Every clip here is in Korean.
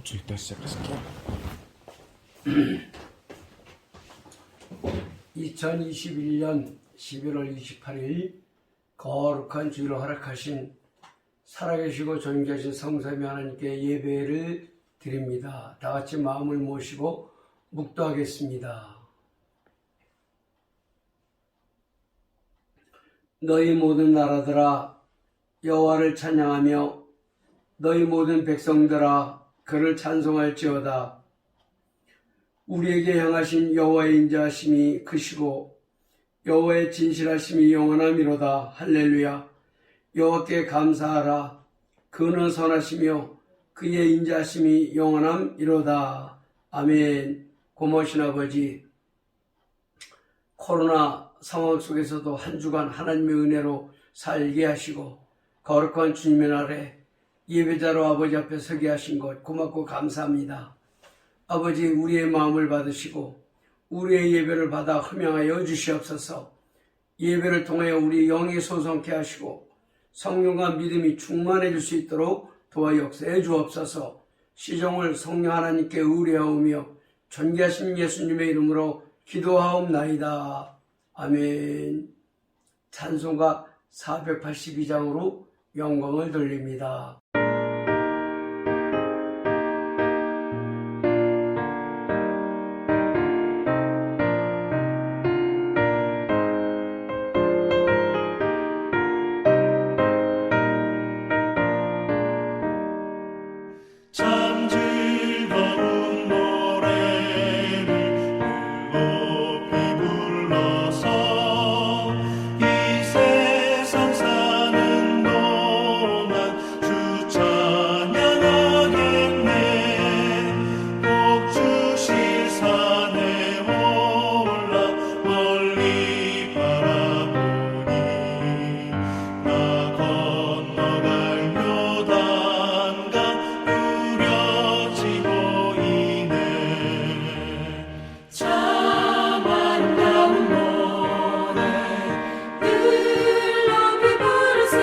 고칠 때 시작할게요. 2021년 11월 28일 거룩한 주일을 허락하신 살아계시고 존귀하신 성삼위 하나님께 예배를 드립니다. 다 같이 마음을 모시고 묵도하겠습니다. 너희 모든 나라들아 여호와를 찬양하며 너희 모든 백성들아 그를 찬송할지어다. 우리에게 향하신 여호와의 인자하심이 크시고 여호와의 진실하심이 영원함이로다. 할렐루야. 여호와께 감사하라. 그는 선하시며 그의 인자하심이 영원함이로다. 아멘. 고마우신 아버지, 코로나 상황 속에서도 한 주간 하나님의 은혜로 살게 하시고 거룩한 주님의 날에 예배자로 아버지 앞에 서게 하신 것 고맙고 감사합니다. 아버지, 우리의 마음을 받으시고 우리의 예배를 받아 흠양하여 주시옵소서. 예배를 통하여 우리 영이 소성케 하시고 성령과 믿음이 충만해질 수 있도록 도와 역사해 주옵소서. 시종을 성령 하나님께 의뢰하오며 존귀하신 예수님의 이름으로 기도하옵나이다. 아멘. 찬송가 482장으로 영광을 돌립니다. 참 즐거운 노래를 높이 불러서 이 세상 사는 동안 주 찬양하겠네. 복 주실 산에 올라 멀리 바라보니 나 건너갈 요단강 뚜렷이 보이네. 참 아름다운 노래 늘 높이 부르세.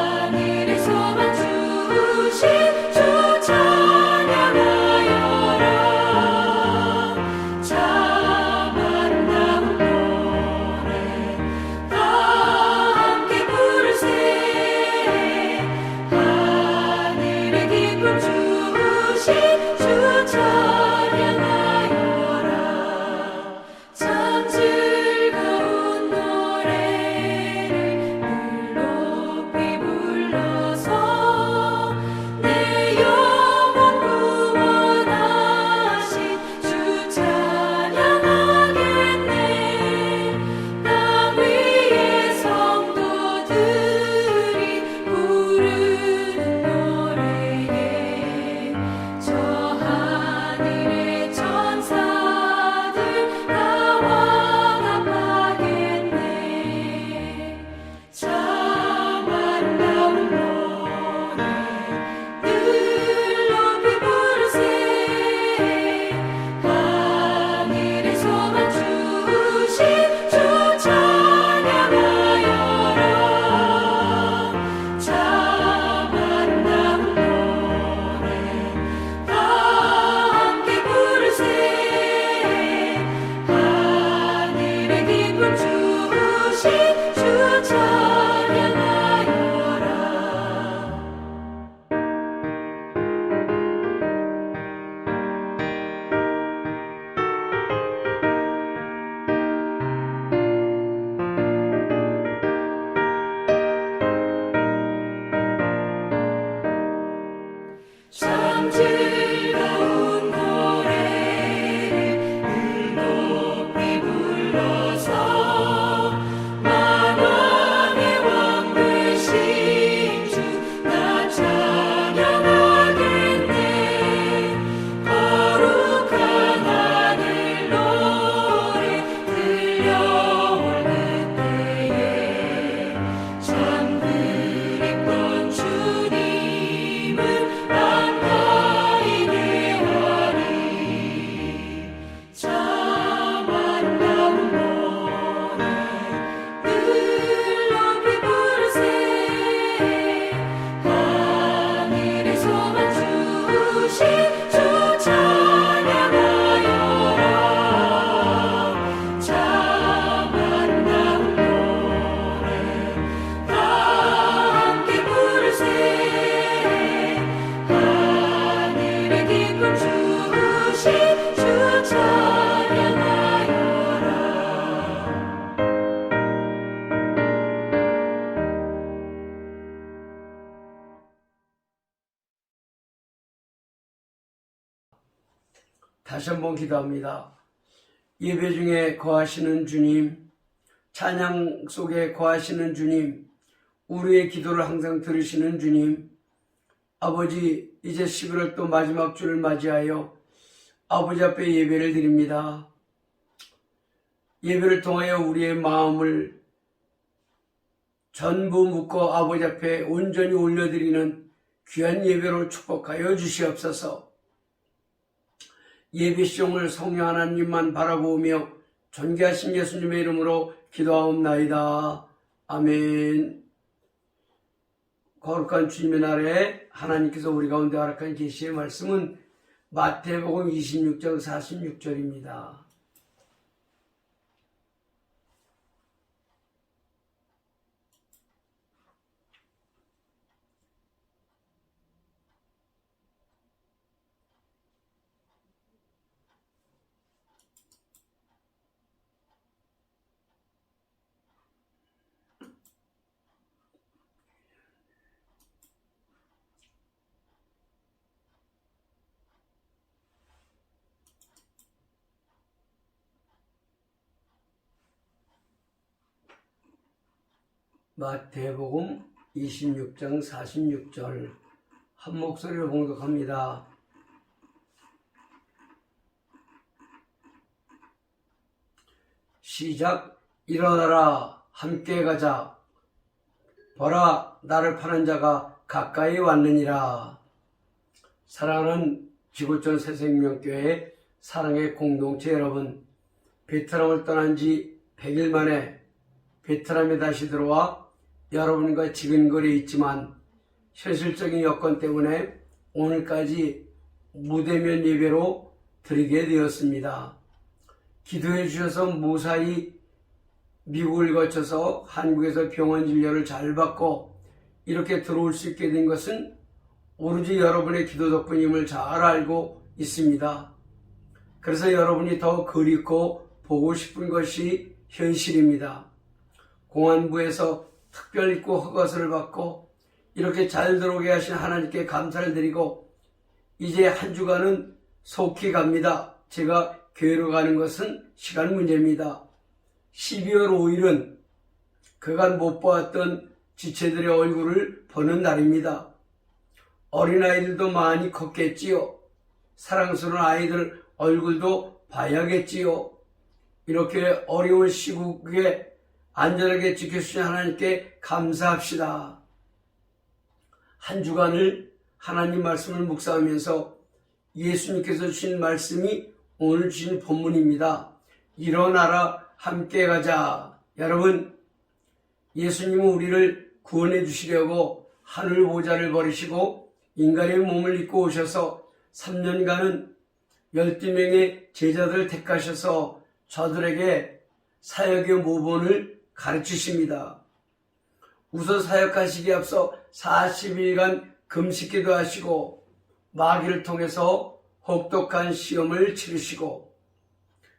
하늘에서만 주신 주 찬양하여라. 참 아름다운 노래 다 함께 부르세. 하늘의 기쁨 주신 주 찬양하여라. 참 즐거운 노래를 늘 높이 불러서 내 영혼 구원하신 주 찬양하겠네. 땅 위의 성도들이 부르는 노래에 다시 한번 기도합니다. 예배 중에 거하시는 주님, 찬양 속에 거하시는 주님, 우리의 기도를 항상 들으시는 주님, 아버지, 이제 11월 또 마지막 주를 맞이하여 아버지 앞에 예배를 드립니다. 예배를 통하여 우리의 마음을 전부 묶어 아버지 앞에 온전히 올려드리는 귀한 예배로 축복하여 주시옵소서. 예배 시종을 성령 하나님만 바라보며 존귀하신 예수님의 이름으로 기도하옵나이다. 아멘. 거룩한 주님의 날에 하나님께서 우리 가운데 허락한 계시의 말씀은 마태복음 26장 46절입니다. 마태복음 26장 46절 한 목소리로 봉독합니다. 시작. 일어나라, 함께 가자. 보라, 나를 파는 자가 가까이 왔느니라. 사랑하는 지구촌 새생명교회 사랑의 공동체 여러분, 베트남을 떠난 지 100일 만에 베트남에 다시 들어와 여러분과 지근거리에 있지만 현실적인 여건 때문에 오늘까지 무대면 예배로 드리게 되었습니다. 기도해 주셔서 무사히 미국을 거쳐서 한국에서 병원 진료를 잘 받고 이렇게 들어올 수 있게 된 것은 오로지 여러분의 기도 덕분임을 잘 알고 있습니다. 그래서 여러분이 더 그립고 보고 싶은 것이 현실입니다. 공안부에서 특별 입국 허가서를 받고 이렇게 잘 들어오게 하신 하나님께 감사를 드리고 이제 한 주간은 속히 갑니다. 제가 교회로 가는 것은 시간 문제입니다. 12월 5일은 그간 못 보았던 지체들의 얼굴을 보는 날입니다. 어린아이들도 많이 컸겠지요. 사랑스러운 아이들 얼굴도 봐야겠지요. 이렇게 어려운 시국에 안전하게 지켜주신 하나님께 감사합시다. 한 주간을 하나님 말씀을 묵상하면서 예수님께서 주신 말씀이 오늘 주신 본문입니다. 일어나라, 함께 가자. 여러분, 예수님은 우리를 구원해 주시려고 하늘 보좌를 버리시고 인간의 몸을 입고 오셔서 3년간은 12명의 제자들을 택하셔서 저들에게 사역의 모본을 가르치십니다. 우선 사역하시기에 앞서 40일간 금식기도 하시고 마귀를 통해서 혹독한 시험을 치르시고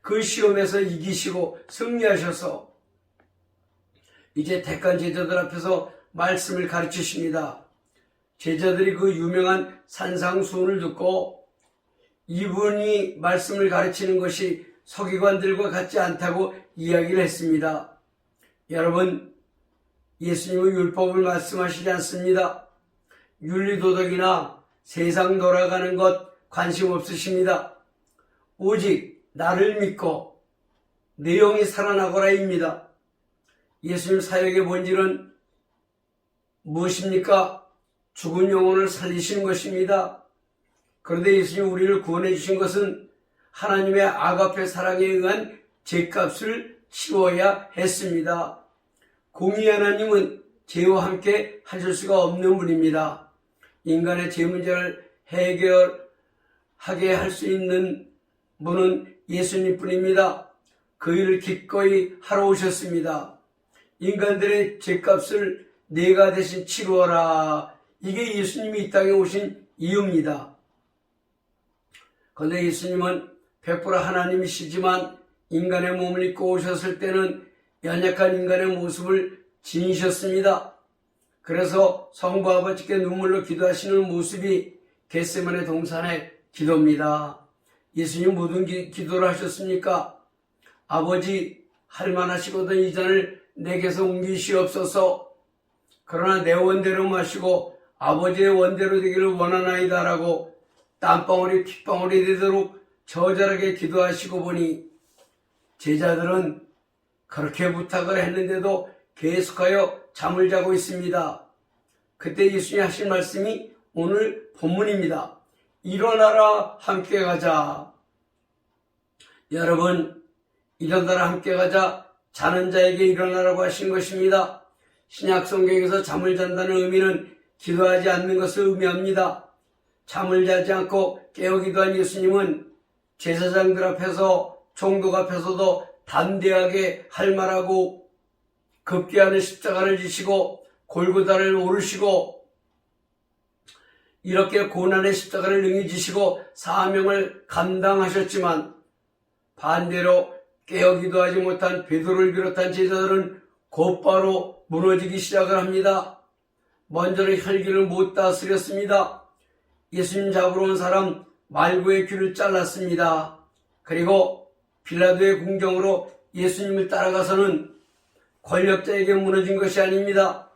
그 시험에서 이기시고 승리하셔서 이제 택한 제자들 앞에서 말씀을 가르치십니다. 제자들이 그 유명한 산상수훈을 듣고 이분이 말씀을 가르치는 것이 서기관들과 같지 않다고 이야기를 했습니다. 여러분, 예수님은 율법을 말씀하시지 않습니다. 윤리도덕이나 세상 돌아가는 것 관심 없으십니다. 오직 나를 믿고 내 영이 살아나거라입니다. 예수님 사역의 본질은 무엇입니까? 죽은 영혼을 살리시는 것입니다. 그런데 예수님 우리를 구원해 주신 것은 하나님의 아가페 사랑에 의한 죄값을 치러야 했습니다. 공의 하나님은 죄와 함께 하실 수가 없는 분입니다. 인간의 죄 문제를 해결하게 할 수 있는 분은 예수님뿐입니다. 그 일을 기꺼이 하러 오셨습니다. 인간들의 죄값을 내가 대신 치루어라. 이게 예수님이 이 땅에 오신 이유입니다. 그런데 예수님은 100% 하나님이시지만 인간의 몸을 입고 오셨을 때는 연약한 인간의 모습을 지니셨습니다. 그래서 성부 아버지께 눈물로 기도하시는 모습이 겟세마네 동산의 기도입니다. 예수님 모든 기도를 하셨습니까? 아버지, 할만하시거든 이 잔을 내게서 옮기시옵소서. 그러나 내 원대로 마시고 아버지의 원대로 되기를 원하나이다라고 땀방울이 핏방울이 되도록 처절하게 기도하시고 보니 제자들은 그렇게 부탁을 했는데도 계속하여 잠을 자고 있습니다. 그때 예수님이 하신 말씀이 오늘 본문입니다. 일어나라 함께 가자. 여러분, 일어나라 함께 가자, 자는 자에게 일어나라고 하신 것입니다. 신약 성경에서 잠을 잔다는 의미는 기도하지 않는 것을 의미합니다. 잠을 자지 않고 깨어 기도한 예수님은 제사장들 앞에서 총독 앞에서도 담대하게 할 말하고 급기야는 십자가를 지시고 골고다를 오르시고 이렇게 고난의 십자가를 능히 지시고 사명을 감당하셨지만 반대로 깨어 기도하지 못한 베드로를 비롯한 제자들은 곧바로 무너지기 시작을 합니다. 먼저는 혈기를 못 다스렸습니다. 예수님 잡으러 온 사람 말고의 귀를 잘랐습니다. 그리고 빌라도의 궁정으로 예수님을 따라가서는 권력자에게 무너진 것이 아닙니다.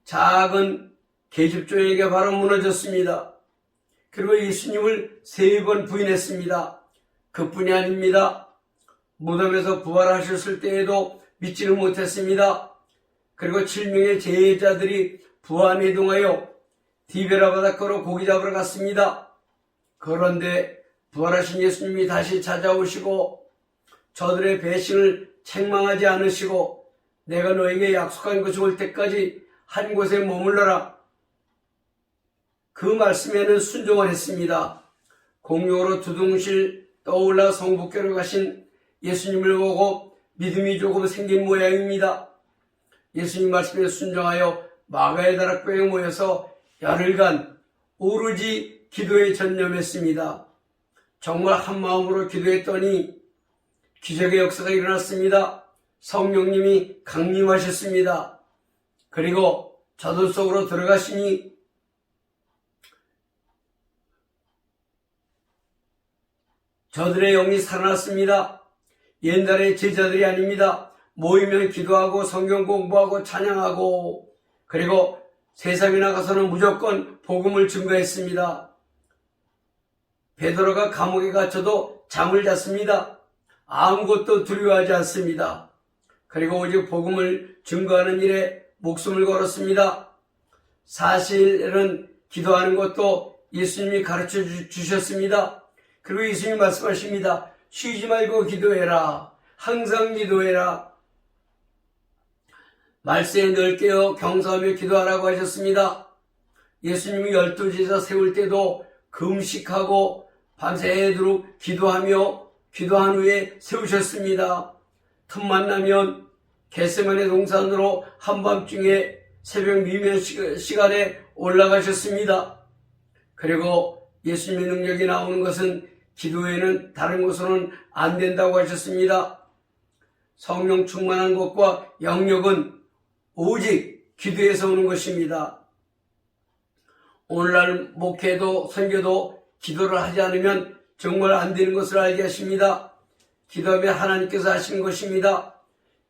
작은 계집종에게 바로 무너졌습니다. 그리고 예수님을 3번 부인했습니다. 그뿐이 아닙니다. 무덤에서 부활하셨을 때에도 믿지를 못했습니다. 그리고 7명의 제자들이 부안에 이동하여 디베라 바닷가로 고기 잡으러 갔습니다. 그런데 부활하신 예수님이 다시 찾아오시고 저들의 배신을 책망하지 않으시고 내가 너에게 약속한 것이 올 때까지 한 곳에 머물러라. 그 말씀에는 순종을 했습니다. 공룡으로 두둥실 떠올라 성북교로 가신 예수님을 보고 믿음이 조금 생긴 모양입니다. 예수님 말씀에 순종하여 마가의 다락방에 모여서 열흘간 오로지 기도에 전념했습니다. 정말 한마음으로 기도했더니 기적의 역사가 일어났습니다. 성령님이 강림하셨습니다. 그리고 저들 속으로 들어가시니 저들의 영이 살아났습니다. 옛날의 제자들이 아닙니다. 모이면 기도하고 성경 공부하고 찬양하고 그리고 세상에 나가서는 무조건 복음을 증거했습니다. 베드로가 감옥에 갇혀도 잠을 잤습니다. 아무것도 두려워하지 않습니다. 그리고 오직 복음을 증거하는 일에 목숨을 걸었습니다. 사실은 기도하는 것도 예수님이 가르쳐 주셨습니다. 그리고 예수님이 말씀하십니다. 쉬지 말고 기도해라. 항상 기도해라. 말세에 늘 깨어 경사하며 기도하라고 하셨습니다. 예수님이 12제자 세울 때도 금식하고 밤새도록 기도하며 기도한 후에 세우셨습니다. 틈만 나면 겟세마네 동산으로 한밤중에 새벽 미면 시간에 올라가셨습니다. 그리고 예수님의 능력이 나오는 것은 기도에는 다른 곳으로는 안 된다고 하셨습니다. 성령 충만한 것과 영역은 오직 기도에서 오는 것입니다. 오늘날 목회도 선교도 기도를 하지 않으면 정말 안 되는 것을 알게 하십니다. 기도하면 하나님께서 하시는 것입니다.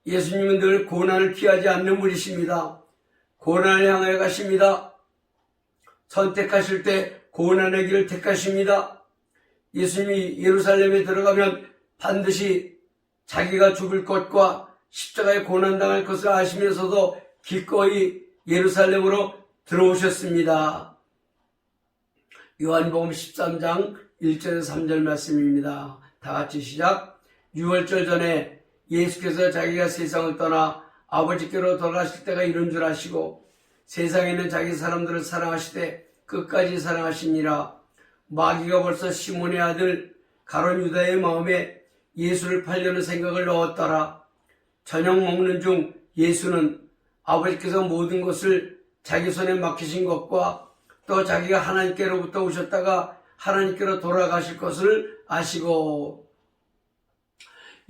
예수님은 늘 고난을 피하지 않는 분이십니다. 고난을 향하여 가십니다. 선택하실 때 고난의 길을 택하십니다. 예수님이 예루살렘에 들어가면 반드시 자기가 죽을 것과 십자가에 고난당할 것을 아시면서도 기꺼이 예루살렘으로 들어오셨습니다. 요한복음 13장 1절에서 3절 말씀입니다. 다 같이 시작. 6월절 전에 예수께서 자기가 세상을 떠나 아버지께로 돌아가실 때가 이른 줄 아시고 세상에는 자기 사람들을 사랑하시되 끝까지 사랑하시니라. 마귀가 벌써 시몬의 아들 가룟 유다의 마음에 예수를 팔려는 생각을 넣었더라. 저녁 먹는 중 예수는 아버지께서 모든 것을 자기 손에 맡기신 것과 또 자기가 하나님께로부터 오셨다가 하나님께로 돌아가실 것을 아시고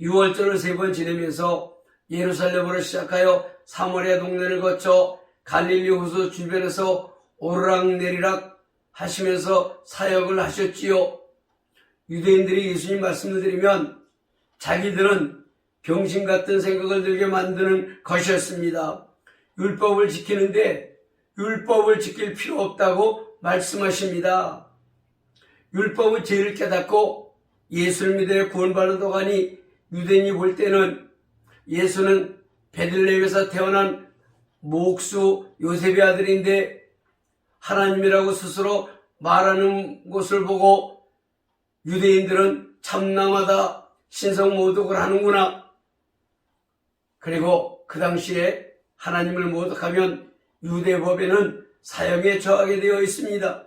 6월절을 3번 지내면서 예루살렘으로 시작하여 사마리아 동네를 거쳐 갈릴리 호수 주변에서 오르락내리락 하시면서 사역을 하셨지요. 유대인들이 예수님 말씀을 드리면 자기들은 병신 같은 생각을 들게 만드는 것이었습니다. 율법을 지키는데 율법을 지킬 필요 없다고 말씀하십니다. 율법은 죄를 깨닫고 예수를 믿어 구원받으러 가니 유대인이 볼 때는 예수는 베들레헴에서 태어난 목수 요셉의 아들인데 하나님이라고 스스로 말하는 것을 보고 유대인들은 참남하다, 신성모독을 하는구나. 그리고 그 당시에 하나님을 모독하면 유대법에는 사형에 처하게 되어 있습니다.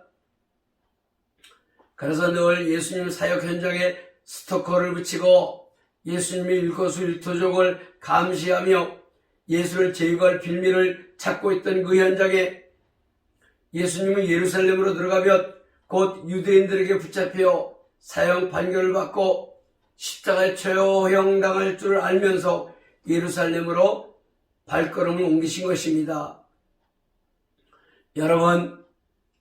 그래서 늘 예수님 사역 현장에 스토커를 붙이고 예수님의 일거수일투족을 감시하며 예수를 제거할 빌미를 찾고 있던 그 현장에 예수님은 예루살렘으로 들어가면 곧 유대인들에게 붙잡혀 사형 판결을 받고 십자가에 처형당할 줄 알면서 예루살렘으로 발걸음을 옮기신 것입니다. 여러분,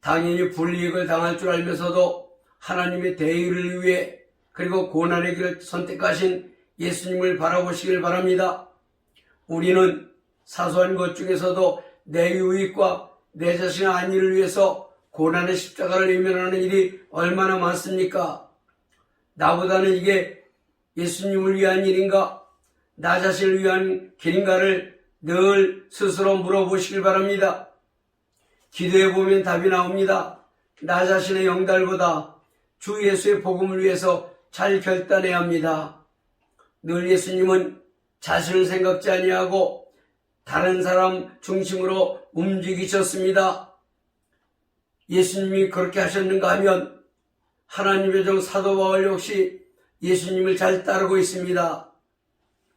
당연히 불이익을 당할 줄 알면서도 하나님의 대의를 위해 그리고 고난의 길을 선택하신 예수님을 바라보시길 바랍니다. 우리는 사소한 것 중에서도 내 유익과 내 자신의 안위를 위해서 고난의 십자가를 외면하는 일이 얼마나 많습니까? 나보다는 이게 예수님을 위한 일인가? 나 자신을 위한 길인가를 늘 스스로 물어보시길 바랍니다. 기도해보면 답이 나옵니다. 나 자신의 영달보다 주 예수의 복음을 위해서 잘 결단해야 합니다. 늘 예수님은 자신을 생각지 아니하고 다른 사람 중심으로 움직이셨습니다. 예수님이 그렇게 하셨는가 하면 하나님의 종 사도 바울 역시 예수님을 잘 따르고 있습니다.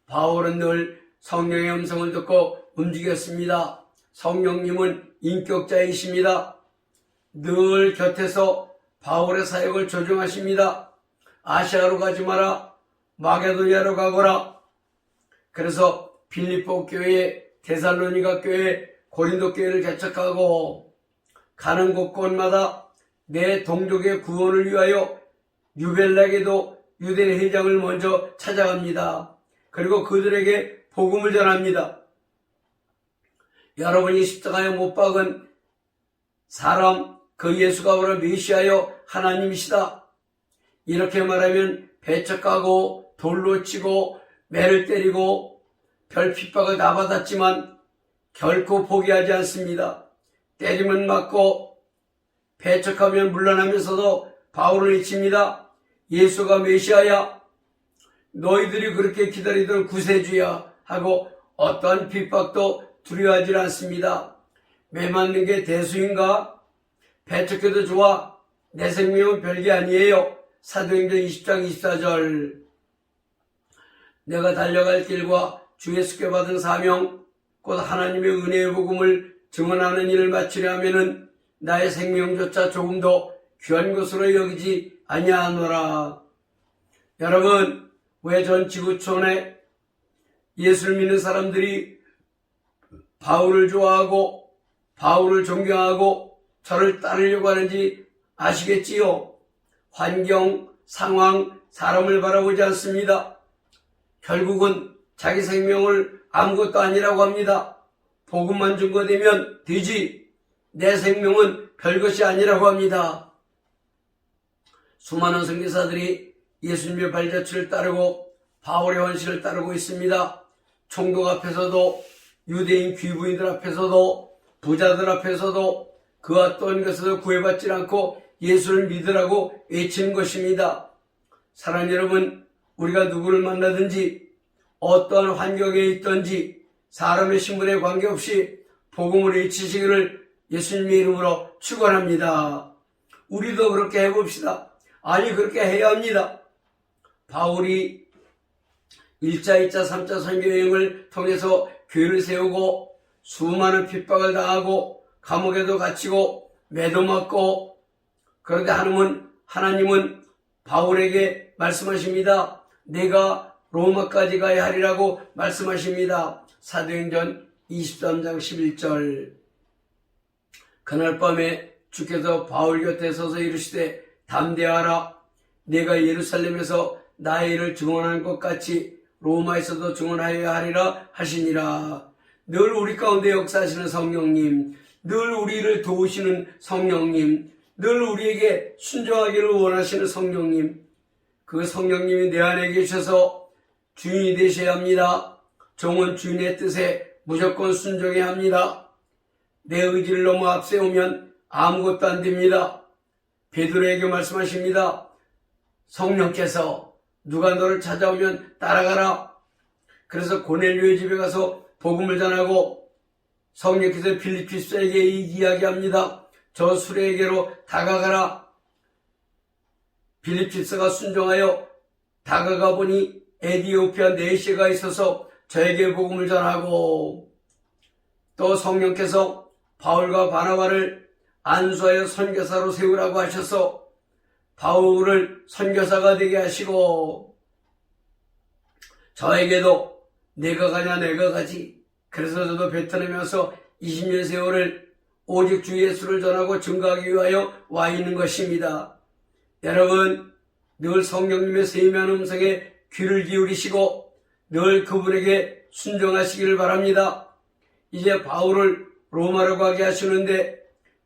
바울은 늘 성령의 음성을 듣고 움직였습니다. 성령님은 인격자이십니다. 늘 곁에서 바울의 사역을 조종하십니다. 아시아로 가지 마라, 마게도냐로 가거라. 그래서 빌립보 교회, 데살로니가 교회, 고린도 교회를 개척하고 가는 곳곳마다 내 동족의 구원을 위하여 유벨락에도 유대 회장을 먼저 찾아갑니다. 그리고 그들에게 복음을 전합니다. 여러분이 십자가에 못 박은 사람, 그 예수가 바로 메시아여 하나님이시다. 이렇게 말하면 배척하고 돌로 치고 매를 때리고 별 핍박을 다 받았지만 결코 포기하지 않습니다. 때리면 맞고 배척하면 물러나면서도 바울을 외칩니다. 예수가 메시아야, 너희들이 그렇게 기다리던 구세주야 하고 어떠한 핍박도 두려워하지 않습니다. 매 맞는 게 대수인가? 배척해도 좋아. 내 생명은 별게 아니에요. 사도행전 20장 24절. 내가 달려갈 길과 주 예수께 받은 사명, 곧 하나님의 은혜의 복음을 증언하는 일을 마치려 하면은 나의 생명조차 조금도 귀한 것으로 여기지 아니하노라. 여러분, 왜 전 지구촌에 예수를 믿는 사람들이 바울을 좋아하고 바울을 존경하고 저를 따르려고 하는지 아시겠지요? 환경, 상황, 사람을 바라보지 않습니다. 결국은 자기 생명을 아무것도 아니라고 합니다. 복음만 준 거 되면 되지. 내 생명은 별것이 아니라고 합니다. 수많은 선교사들이 예수님의 발자취를 따르고 바울의 헌신을 따르고 있습니다. 총독 앞에서도 유대인 귀부인들 앞에서도 부자들 앞에서도 그와 어떤 것에서 구애받지 않고 예수를 믿으라고 외치는 것입니다. 사랑하는 여러분, 우리가 누구를 만나든지 어떠한 환경에 있든지 사람의 신분에 관계없이 복음을 외치시기를 예수님의 이름으로 축원합니다. 우리도 그렇게 해봅시다. 아니, 그렇게 해야 합니다. 바울이 1차, 2차, 3차 선교여행을 통해서 교회를 세우고 수많은 핍박을 당하고 감옥에도 갇히고 매도 맞고, 그런데 하나님은 바울에게 말씀하십니다. 내가 로마까지 가야 하리라고 말씀하십니다. 사도행전 23장 11절. 그날 밤에 주께서 바울 곁에 서서 이르시되 담대하라. 내가 예루살렘에서 나의 일을 증언한 것 같이 로마에서도 증언하여야 하리라 하시니라. 늘 우리 가운데 역사하시는 성령님, 늘 우리를 도우시는 성령님, 늘 우리에게 순종하기를 원하시는 성령님, 그 성령님이 내 안에 계셔서 주인이 되셔야 합니다. 종은 주인의 뜻에 무조건 순종해야 합니다. 내 의지를 너무 앞세우면 아무것도 안 됩니다. 베드로에게 말씀하십니다. 성령께서 누가 너를 찾아오면 따라가라. 그래서 고넬료의 집에 가서 복음을 전하고 성령께서 빌립주스에게 이야기합니다. 저 수레에게로 다가가라. 빌립주스가 순종하여 다가가 보니 에디오피아 네시가 있어서 저에게 복음을 전하고, 또 성령께서 바울과 바나바를 안수하여 선교사로 세우라고 하셔서 바울을 선교사가 되게 하시고, 저에게도 내가 가냐 내가 가지. 그래서 저도 베트남에 와서 20년 세월을 오직 주 예수를 전하고 증거하기 위하여 와 있는 것입니다. 여러분, 늘 성령님의 세미한 음성에 귀를 기울이시고 늘 그분에게 순종하시기를 바랍니다. 이제 바울을 로마로 가게 하시는데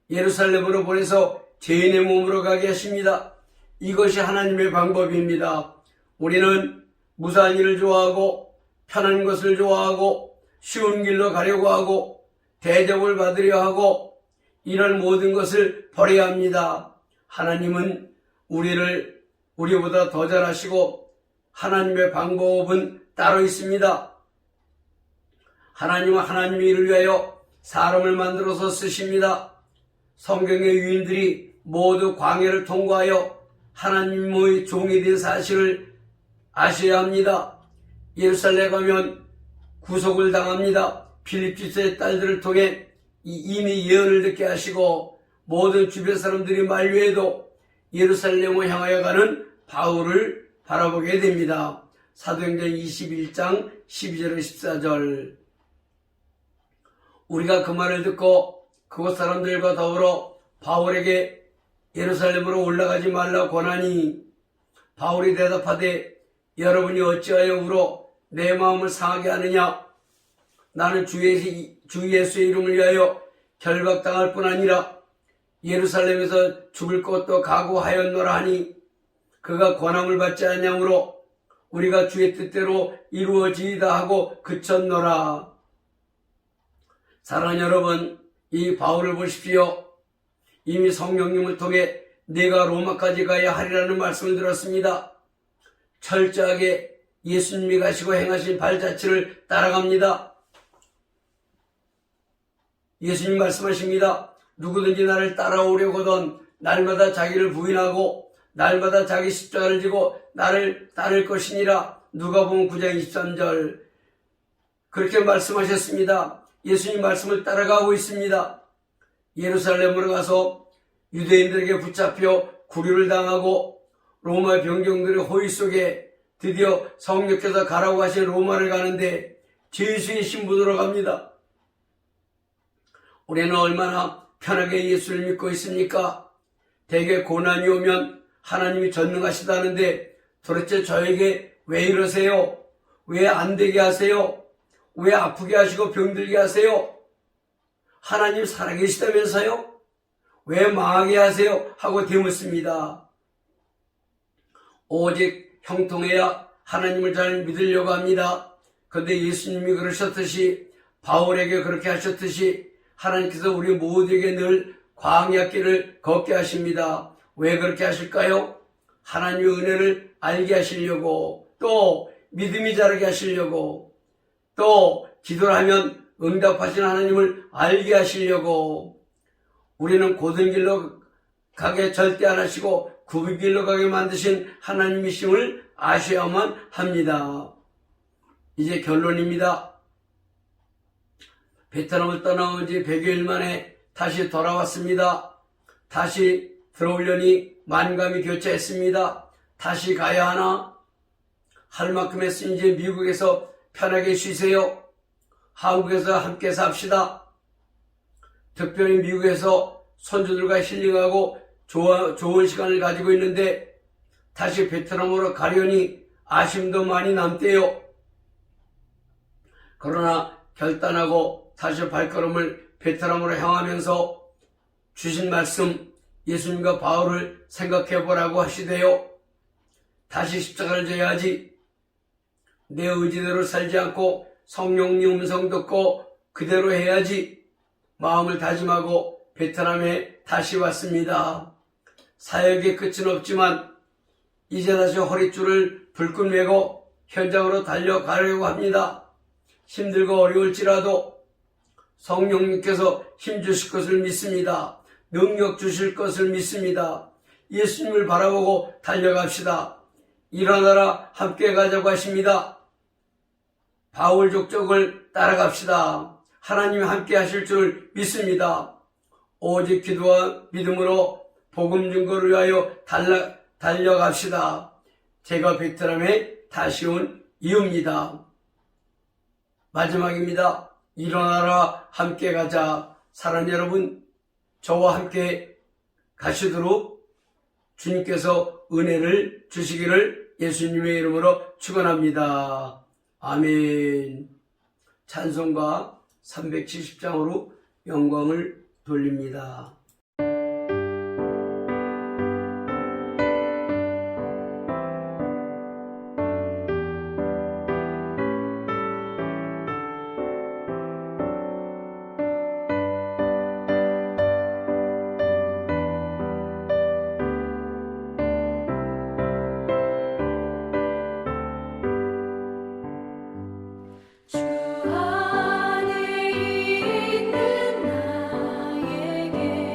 예루살렘으로 보내서 죄인의 몸으로 가게 하십니다. 이것이 하나님의 방법입니다. 우리는 무사한 일을 좋아하고 편한 것을 좋아하고 쉬운 길로 가려고 하고 대접을 받으려 하고 이런 모든 것을 버려야 합니다. 하나님은 우리보다 더 잘하시고 하나님의 방법은 따로 있습니다. 하나님은 하나님의 일을 위하여 사람을 만들어서 쓰십니다. 성경의 유인들이 모두 광야를 통과하여 하나님의 종이 된 사실을 아셔야 합니다. 예루살렘에 가면 구속을 당합니다. 빌립주스의 딸들을 통해 이미 예언을 듣게 하시고 모든 주변 사람들이 만류해도 예루살렘을 향하여 가는 바울을 바라보게 됩니다. 사도행전 21장 12절 14절. 우리가 그 말을 듣고 그곳 사람들과 더불어 바울에게 예루살렘으로 올라가지 말라 권하니, 바울이 대답하되 여러분이 어찌하여 울어 내 마음을 상하게 하느냐. 나는 주 예수의 이름을 위하여 결박당할 뿐 아니라 예루살렘에서 죽을 것도 각오하였노라 하니, 그가 권함을 받지 아니하므로 우리가 주의 뜻대로 이루어지이다 하고 그쳤노라. 사랑하는 여러분, 이 바울을 보십시오. 이미 성령님을 통해 내가 로마까지 가야 하리라는 말씀을 들었습니다. 철저하게 예수님이 가시고 행하신 발자취를 따라갑니다. 예수님 말씀하십니다. 누구든지 나를 따라오려거든 날마다 자기를 부인하고 날마다 자기 십자가를 지고 나를 따를 것이니라. 누가복음 9장 23절. 그렇게 말씀하셨습니다. 예수님 말씀을 따라가고 있습니다. 예루살렘으로 가서 유대인들에게 붙잡혀 구류를 당하고 로마 병정들의 호의 속에 드디어 성령께서 가라고 하신 로마를 가는데 죄수의 신분으로 갑니다. 우리는 얼마나 편하게 예수를 믿고 있습니까? 대개 고난이 오면 하나님이 전능하시다는데 도대체 저에게 왜 이러세요? 왜 안 되게 하세요? 왜 아프게 하시고 병들게 하세요? 하나님 살아계시다면서요? 왜 망하게 하세요? 하고 되묻습니다. 오직 형통해야 하나님을 잘 믿으려고 합니다. 그런데 예수님이 그러셨듯이, 바울에게 그렇게 하셨듯이 하나님께서 우리 모두에게 늘 광야길을 걷게 하십니다. 왜 그렇게 하실까요? 하나님의 은혜를 알게 하시려고, 또 믿음이 자라게 하시려고, 또 기도를 하면 응답하시는 하나님을 알게 하시려고. 우리는 고든 길로 가게 절대 안 하시고 굽은 길로 가게 만드신 하나님이심을 아셔야만 합니다. 이제 결론입니다. 베트남을 떠나온 지 100여일 만에 다시 돌아왔습니다. 다시 들어오려니 만감이 교차했습니다. 다시 가야 하나? 할 만큼 했으니 이제 미국에서 편하게 쉬세요. 한국에서 함께 삽시다. 특별히 미국에서 손주들과 힐링하고 좋은 시간을 가지고 있는데 다시 베트남으로 가려니 아쉬움도 많이 남대요. 그러나 결단하고 다시 발걸음을 베트남으로 향하면서 주신 말씀 예수님과 바울을 생각해 보라고 하시대요. 다시 십자가를 져야지. 내 의지대로 살지 않고 성령님 음성 듣고 그대로 해야지. 마음을 다짐하고 베트남에 다시 왔습니다. 사역의 끝은 없지만 이제 다시 허릿줄을 불끈 메고 현장으로 달려가려고 합니다. 힘들고 어려울지라도 성령님께서 힘주실 것을 믿습니다. 능력 주실 것을 믿습니다. 예수님을 바라보고 달려갑시다. 일어나라 함께 가자고 하십니다. 바울 족적을 따라갑시다. 하나님이 함께 하실 줄 믿습니다. 오직 기도와 믿음으로 복음 증거를 위하여 달려갑시다. 제가 베트남에 다시 온 이유입니다. 마지막입니다. 일어나라 함께 가자. 사랑하는 여러분, 저와 함께 가시도록 주님께서 은혜를 주시기를 예수님의 이름으로 축원합니다. 아멘. 찬송가 370장으로 영광을 돌립니다. 주 안에 있는 나에게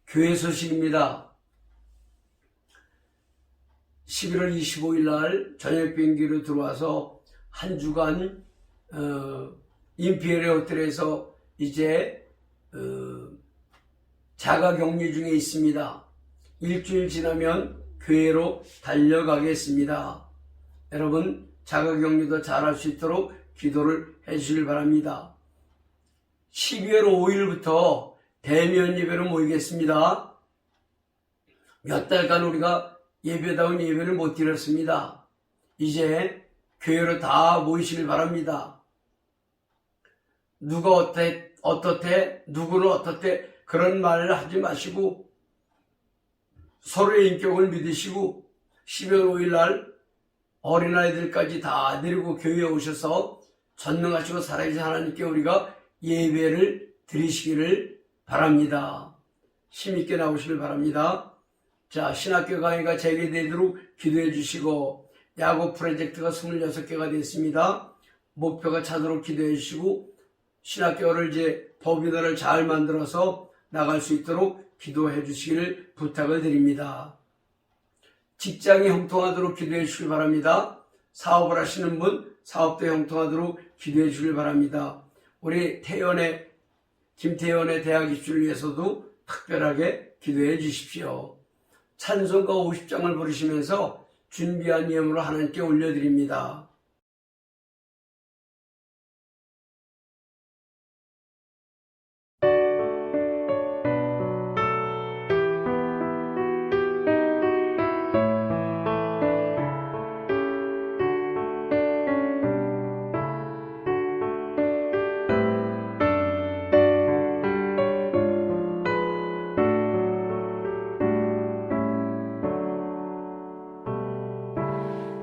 교회 소식입니다. 11월 25일 날 저녁 비행기로 들어와서 한 주간 임페리얼 호텔에서 이제 자가격리 중에 있습니다. 일주일 지나면 교회로 달려가겠습니다. 여러분 자가격리도 잘할 수 있도록 기도를 해주시길 바랍니다. 12월 5일부터 대면 예배로 모이겠습니다. 몇 달간 우리가 예배다운 예배를 못 드렸습니다. 이제 교회로 다 모이시길 바랍니다. 누가 어떻대, 누구는 어떻대 그런 말을 하지 마시고 서로의 인격을 믿으시고 12월 5일 날 어린아이들까지 다 데리고 교회에 오셔서 전능하시고 살아계신 하나님께 우리가 예배를 드리시기를 바랍니다. 힘있게 나오시길 바랍니다. 자, 신학교 강의가 재개되도록 기도해 주시고 야구 프로젝트가 26개가 됐습니다. 목표가 차도록 기도해 주시고 신학교를 이제 법인화를 잘 만들어서 나갈 수 있도록 기도해 주시기를 부탁을 드립니다. 직장이 형통하도록 기도해 주시기 바랍니다. 사업을 하시는 분 사업도 형통하도록 기도해 주시기 바랍니다. 우리 김태현의 대학 입시를 위해서도 특별하게 기도해 주십시오. 찬송가 50장을 부르시면서 준비한 예물을 하나님께 올려드립니다.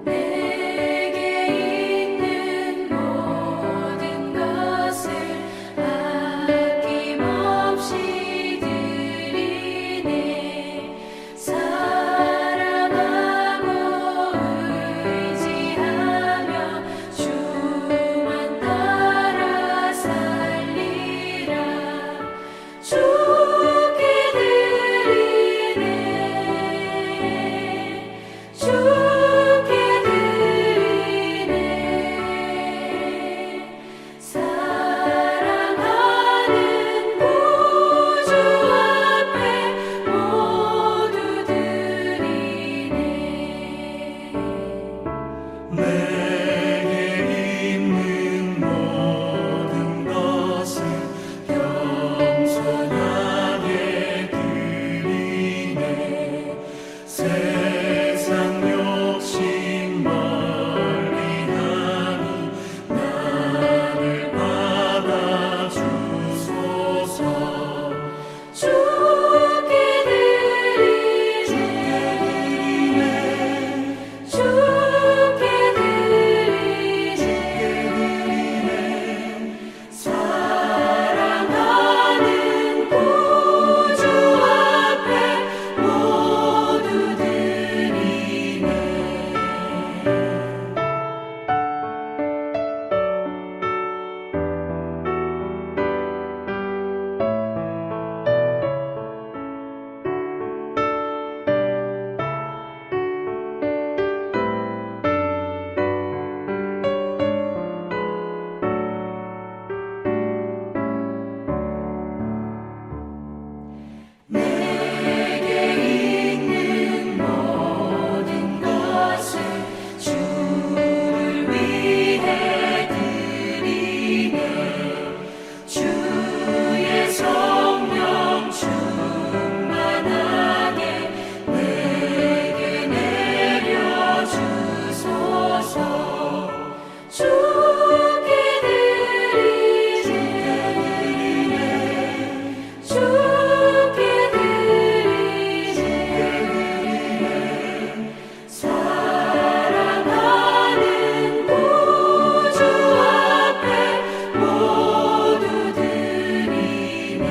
내게 있는 모든 것을 아낌없이 드리네. 사랑하고 의지하며 주만 따라 살리라. 주께 드리네. 주께 드리네. 사랑하는 구주 앞에 모두 드리네. 내게 있는 모든 것을 겸손하게 드리네. 세상 욕심 멀리하니 나를 받아주소서. 주께 드리네. 주께 드리네. 사랑하는 구주 앞에 모두 드리네. 내게 있는 모든 것을 주를 위해 드리네. 주의 성령 충만하게 내게 내려주소서. 주께 드리네. 주께 드리네. 사랑하는 구주 앞에 모두 드리네.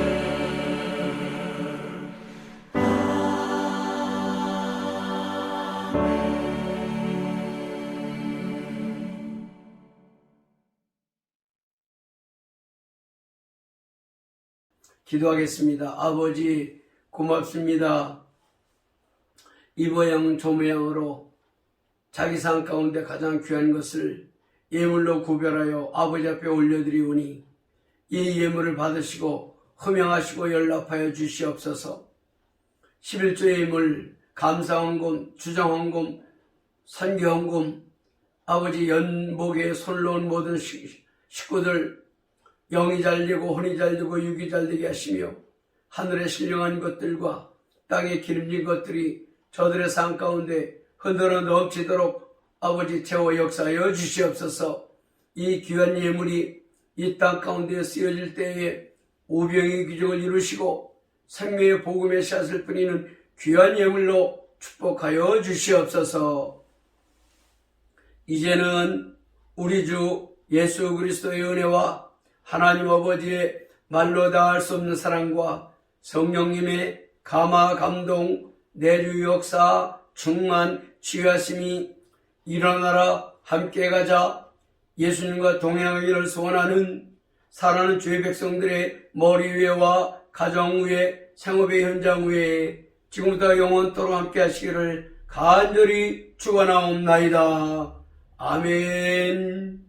기도하겠습니다. 아버지 고맙습니다. 이 모양 저 모양으로 자기 삶 가운데 가장 귀한 것을 예물로 구별하여 아버지 앞에 올려드리오니 이 예물을 받으시고 흠양하시고 연락하여 주시옵소서. 11조 예물, 감사헌금, 주정헌금, 선교헌금, 아버지 연복에 손 놓은 모든 식구들 영이 잘되고 혼이 잘되고 육이 잘되게 하시며 하늘의 신령한 것들과 땅에 기름진 것들이 저들의 삶 가운데 흔들어 넘치도록 아버지 채워 역사하여 주시옵소서. 이 귀한 예물이 이 땅 가운데 쓰여질 때에 오병의 기적을 이루시고 생명의 복음의 씨앗을 뿌리는 귀한 예물로 축복하여 주시옵소서. 이제는 우리 주 예수 그리스도의 은혜와 하나님 아버지의 말로 다할 수 없는 사랑과 성령님의 감화 감동 내주 역사 충만 치유하심이 일어나라 함께 가자 예수님과 동행하기를 소원하는 사랑하는 주의 백성들의 머리 위에와 가정 위에 생업의 현장 위에 지금부터 영원토록 함께 하시기를 간절히 축원하옵나이다. 아멘.